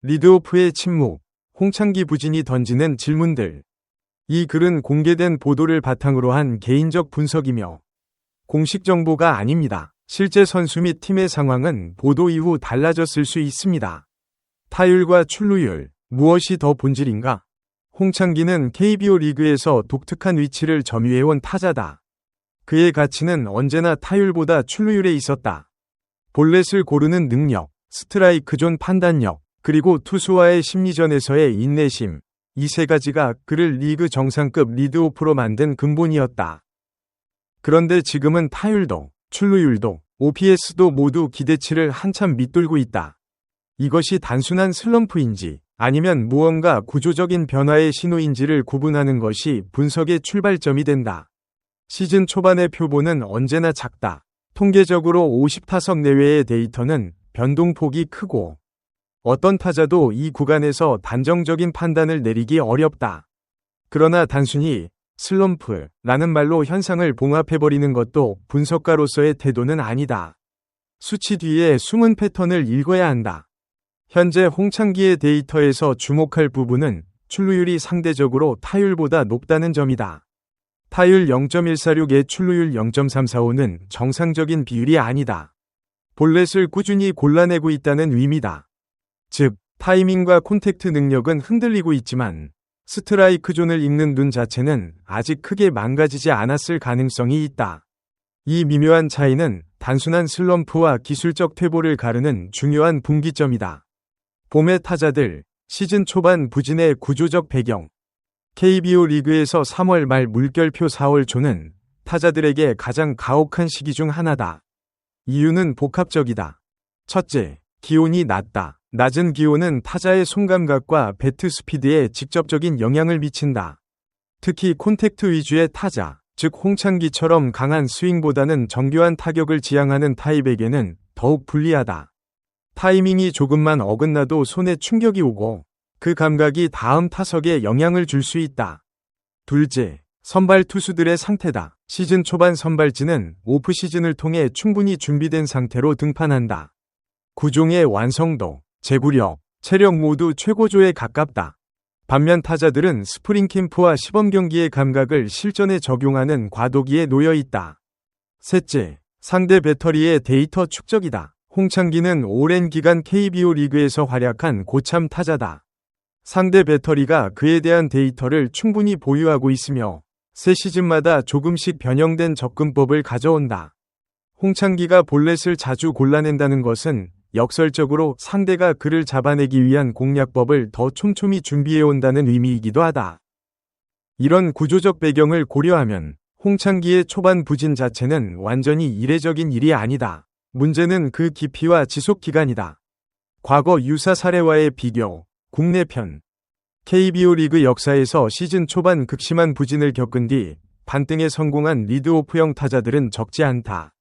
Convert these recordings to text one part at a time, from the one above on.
리드오프의 침묵, 홍창기 부진이 던지는 질문들. 이 글은 공개된 보도를 바탕으로 한 개인적 분석이며 공식 정보가 아닙니다. 실제 선수 및 팀의 상황은 보도 이후 달라졌을 수 있습니다. 타율과 출루율, 무엇이 더 본질인가? 홍창기는 KBO 리그에서 독특한 위치를 점유해온 타자다. 그의 가치는 언제나 타율보다 출루율에 있었다. 볼넷을 고르는 능력, 스트라이크 존 판단력, 그리고 투수와의 심리전에서의 인내심, 이 세 가지가 그를 리그 정상급 리드오프로 만든 근본이었다. 그런데 지금은 타율도, 출루율도, OPS도 모두 기대치를 한참 밑돌고 있다. 이것이 단순한 슬럼프인지 아니면 무언가 구조적인 변화의 신호인지를 구분하는 것이 분석의 출발점이 된다. 시즌 초반의 표본은 언제나 작다. 통계적으로 50타석 내외의 데이터는 변동폭이 크고 어떤 타자도 이 구간에서 단정적인 판단을 내리기 어렵다. 그러나 단순히 슬럼프라는 말로 현상을 봉합해버리는 것도 분석가로서의 태도는 아니다. 수치 뒤에 숨은 패턴을 읽어야 한다. 현재 홍창기의 데이터에서 주목할 부분은 출루율이 상대적으로 타율보다 높다는 점이다. 타율 0.146에 출루율 0.345는 정상적인 비율이 아니다. 볼넷을 꾸준히 골라내고 있다는 의미다. 즉, 타이밍과 콘택트 능력은 흔들리고 있지만 스트라이크 존을 읽는 눈 자체는 아직 크게 망가지지 않았을 가능성이 있다. 이 미묘한 차이는 단순한 슬럼프와 기술적 퇴보를 가르는 중요한 분기점이다. 봄의 타자들, 시즌 초반 부진의 구조적 배경. KBO 리그에서 3월 말 물결표 4월 초는 타자들에게 가장 가혹한 시기 중 하나다. 이유는 복합적이다. 첫째, 기온이 낮다. 낮은 기온은 타자의 손감각과 배트 스피드에 직접적인 영향을 미친다. 특히 콘택트 위주의 타자, 즉 홍창기처럼 강한 스윙보다는 정교한 타격을 지향하는 타입에게는 더욱 불리하다. 타이밍이 조금만 어긋나도 손에 충격이 오고 그 감각이 다음 타석에 영향을 줄 수 있다. 둘째, 선발 투수들의 상태다. 시즌 초반 선발진은 오프시즌을 통해 충분히 준비된 상태로 등판한다. 구종의 완성도, 제구력, 체력 모두 최고조에 가깝다. 반면 타자들은 스프링 캠프와 시범 경기의 감각을 실전에 적용하는 과도기에 놓여 있다. 셋째, 상대 배터리의 데이터 축적이다. 홍창기는 오랜 기간 KBO 리그에서 활약한 고참 타자다. 상대 배터리가 그에 대한 데이터를 충분히 보유하고 있으며 새 시즌마다 조금씩 변형된 접근법을 가져온다. 홍창기가 볼넷을 자주 골라낸다는 것은 역설적으로 상대가 그를 잡아내기 위한 공략법을 더 촘촘히 준비해온다는 의미이기도 하다. 이런 구조적 배경을 고려하면 홍창기의 초반 부진 자체는 완전히 이례적인 일이 아니다. 문제는 그 깊이와 지속 기간이다. 과거 유사 사례와의 비교, 국내 편. KBO 리그 역사에서 시즌 초반 극심한 부진을 겪은 뒤 반등에 성공한 리드오프형 타자들은 적지 않다.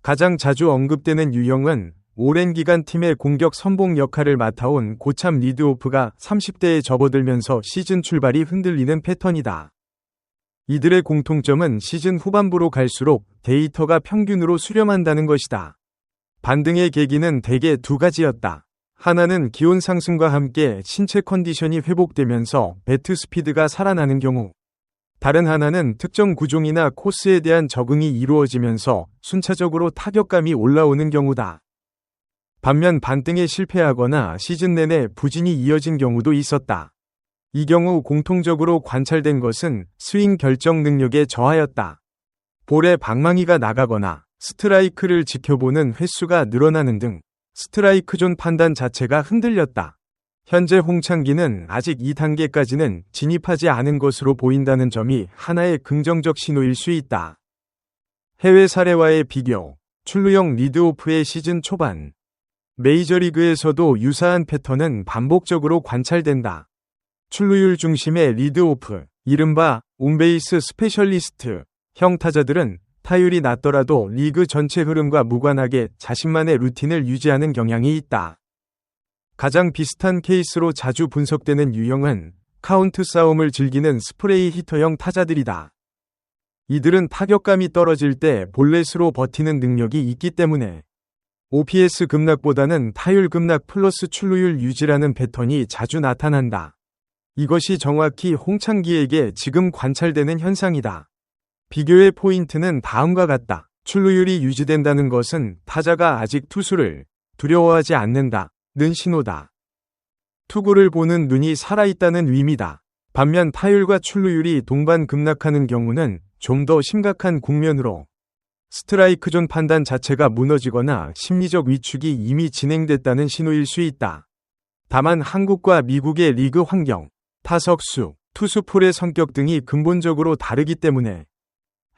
가장 자주 언급되는 유형은 오랜 기간 팀의 공격 선봉 역할을 맡아온 고참 리드오프가 30대에 접어들면서 시즌 출발이 흔들리는 패턴이다. 이들의 공통점은 시즌 후반부로 갈수록 데이터가 평균으로 수렴한다는 것이다. 반등의 계기는 대개 두 가지였다. 하나는 기온 상승과 함께 신체 컨디션이 회복되면서 배트 스피드가 살아나는 경우. 다른 하나는 특정 구종이나 코스에 대한 적응이 이루어지면서 순차적으로 타격감이 올라오는 경우다. 반면 반등에 실패하거나 시즌 내내 부진이 이어진 경우도 있었다. 이 경우 공통적으로 관찰된 것은 스윙 결정 능력의 저하였다. 볼에 방망이가 나가거나 스트라이크를 지켜보는 횟수가 늘어나는 등 스트라이크 존 판단 자체가 흔들렸다. 현재 홍창기는 아직 이 단계까지는 진입하지 않은 것으로 보인다는 점이 하나의 긍정적 신호일 수 있다. 해외 사례와의 비교, 출루형 리드오프의 시즌 초반. 메이저리그에서도 유사한 패턴은 반복적으로 관찰된다. 출루율 중심의 리드오프, 이른바 온베이스 스페셜리스트 형 타자들은 타율이 낮더라도 리그 전체 흐름과 무관하게 자신만의 루틴을 유지하는 경향이 있다. 가장 비슷한 케이스로 자주 분석되는 유형은 카운트 싸움을 즐기는 스프레이 히터형 타자들이다. 이들은 타격감이 떨어질 때 볼넷으로 버티는 능력이 있기 때문에 OPS 급락보다는 타율 급락 플러스 출루율 유지라는 패턴이 자주 나타난다. 이것이 정확히 홍창기에게 지금 관찰되는 현상이다. 비교의 포인트는 다음과 같다. 출루율이 유지된다는 것은 타자가 아직 투수를 두려워하지 않는다는 신호다. 투구를 보는 눈이 살아있다는 의미다. 반면 타율과 출루율이 동반 급락하는 경우는 좀 더 심각한 국면으로 스트라이크 존 판단 자체가 무너지거나 심리적 위축이 이미 진행됐다는 신호일 수 있다. 다만 한국과 미국의 리그 환경, 타석 수, 투수 풀의 성격 등이 근본적으로 다르기 때문에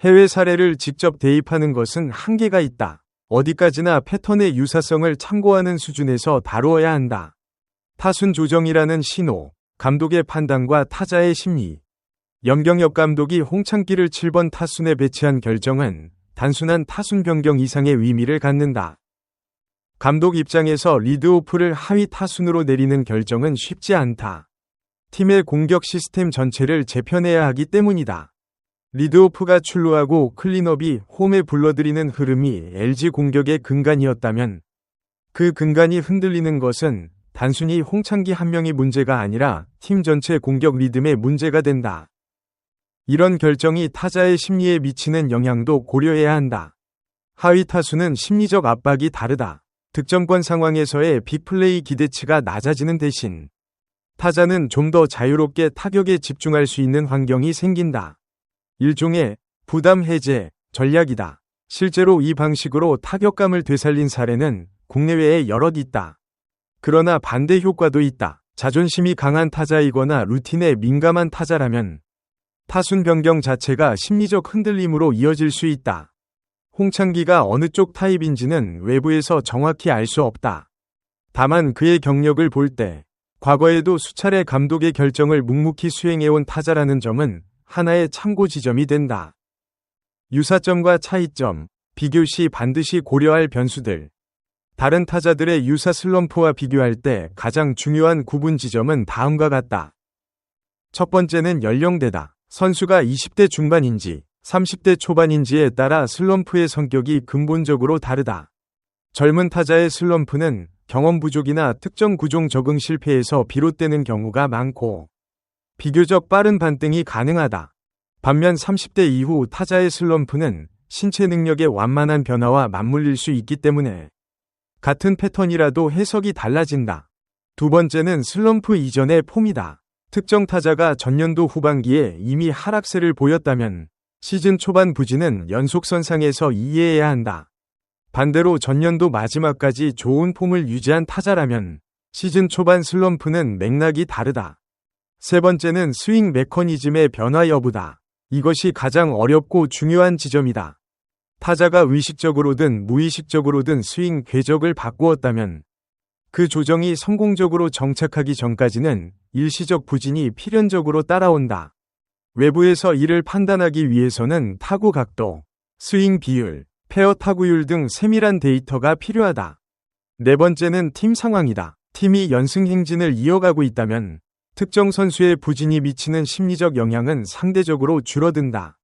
해외 사례를 직접 대입하는 것은 한계가 있다. 어디까지나 패턴의 유사성을 참고하는 수준에서 다루어야 한다. 타순 조정이라는 신호, 감독의 판단과 타자의 심리. 염경엽 감독이 홍창기를 7번 타순에 배치한 결정은 단순한 타순 변경 이상의 의미를 갖는다. 감독 입장에서 리드오프를 하위 타순으로 내리는 결정은 쉽지 않다. 팀의 공격 시스템 전체를 재편해야 하기 때문이다. 리드오프가 출루하고 클린업이 홈에 불러들이는 흐름이 LG 공격의 근간이었다면 그 근간이 흔들리는 것은 단순히 홍창기 한 명이 문제가 아니라 팀 전체 공격 리듬의 문제가 된다. 이런 결정이 타자의 심리에 미치는 영향도 고려해야 한다. 하위 타수는 심리적 압박이 다르다. 득점권 상황에서의 빅플레이 기대치가 낮아지는 대신 타자는 좀 더 자유롭게 타격에 집중할 수 있는 환경이 생긴다. 일종의 부담 해제 전략이다. 실제로 이 방식으로 타격감을 되살린 사례는 국내외에 여럿 있다. 그러나 반대 효과도 있다. 자존심이 강한 타자이거나 루틴에 민감한 타자라면 타순 변경 자체가 심리적 흔들림으로 이어질 수 있다. 홍창기가 어느 쪽 타입인지는 외부에서 정확히 알 수 없다. 다만 그의 경력을 볼 때 과거에도 수차례 감독의 결정을 묵묵히 수행해온 타자라는 점은 하나의 참고 지점이 된다. 유사점과 차이점, 비교 시 반드시 고려할 변수들. 다른 타자들의 유사 슬럼프와 비교할 때 가장 중요한 구분 지점은 다음과 같다. 첫 번째는 연령대다. 선수가 20대 중반인지 30대 초반인지에 따라 슬럼프의 성격이 근본적으로 다르다. 젊은 타자의 슬럼프는 경험 부족이나 특정 구종 적응 실패에서 비롯되는 경우가 많고 비교적 빠른 반등이 가능하다. 반면 30대 이후 타자의 슬럼프는 신체 능력의 완만한 변화와 맞물릴 수 있기 때문에 같은 패턴이라도 해석이 달라진다. 두 번째는 슬럼프 이전의 폼이다. 특정 타자가 전년도 후반기에 이미 하락세를 보였다면 시즌 초반 부진은 연속선상에서 이해해야 한다. 반대로 전년도 마지막까지 좋은 폼을 유지한 타자라면 시즌 초반 슬럼프는 맥락이 다르다. 세 번째는 스윙 메커니즘의 변화 여부다. 이것이 가장 어렵고 중요한 지점이다. 타자가 의식적으로든 무의식적으로든 스윙 궤적을 바꾸었다면 그 조정이 성공적으로 정착하기 전까지는 일시적 부진이 필연적으로 따라온다. 외부에서 이를 판단하기 위해서는 타구 각도, 스윙 비율, 페어 타구율 등 세밀한 데이터가 필요하다. 네 번째는 팀 상황이다. 팀이 연승 행진을 이어가고 있다면 특정 선수의 부진이 미치는 심리적 영향은 상대적으로 줄어든다.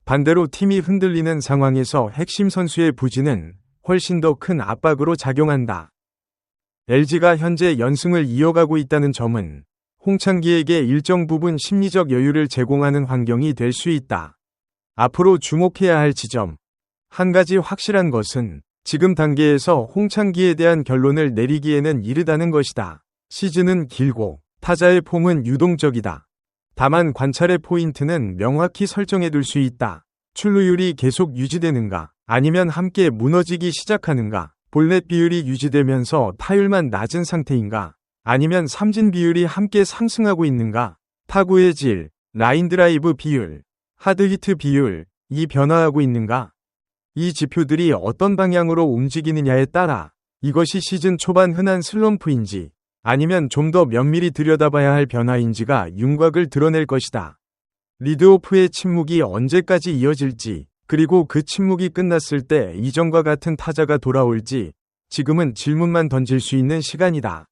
반대로 팀이 흔들리는 상황에서 핵심 선수의 부진은 훨씬 더 큰 압박으로 작용한다. LG가 현재 연승을 이어가고 있다는 점은 홍창기에게 일정 부분 심리적 여유를 제공하는 환경이 될 수 있다. 앞으로 주목해야 할 지점. 한 가지 확실한 것은 지금 단계에서 홍창기에 대한 결론을 내리기에는 이르다는 것이다. 시즌은 길고 타자의 폼은 유동적이다. 다만 관찰의 포인트는 명확히 설정해둘 수 있다. 출루율이 계속 유지되는가, 아니면 함께 무너지기 시작하는가, 볼넷 비율이 유지되면서 타율만 낮은 상태인가, 아니면 삼진 비율이 함께 상승하고 있는가, 타구의 질, 라인 드라이브 비율, 하드히트 비율, 이 변화하고 있는가. 이 지표들이 어떤 방향으로 움직이느냐에 따라 이것이 시즌 초반 흔한 슬럼프인지 아니면 좀 더 면밀히 들여다봐야 할 변화인지가 윤곽을 드러낼 것이다. 리드오프의 침묵이 언제까지 이어질지, 그리고 그 침묵이 끝났을 때 이전과 같은 타자가 돌아올지 지금은 질문만 던질 수 있는 시간이다.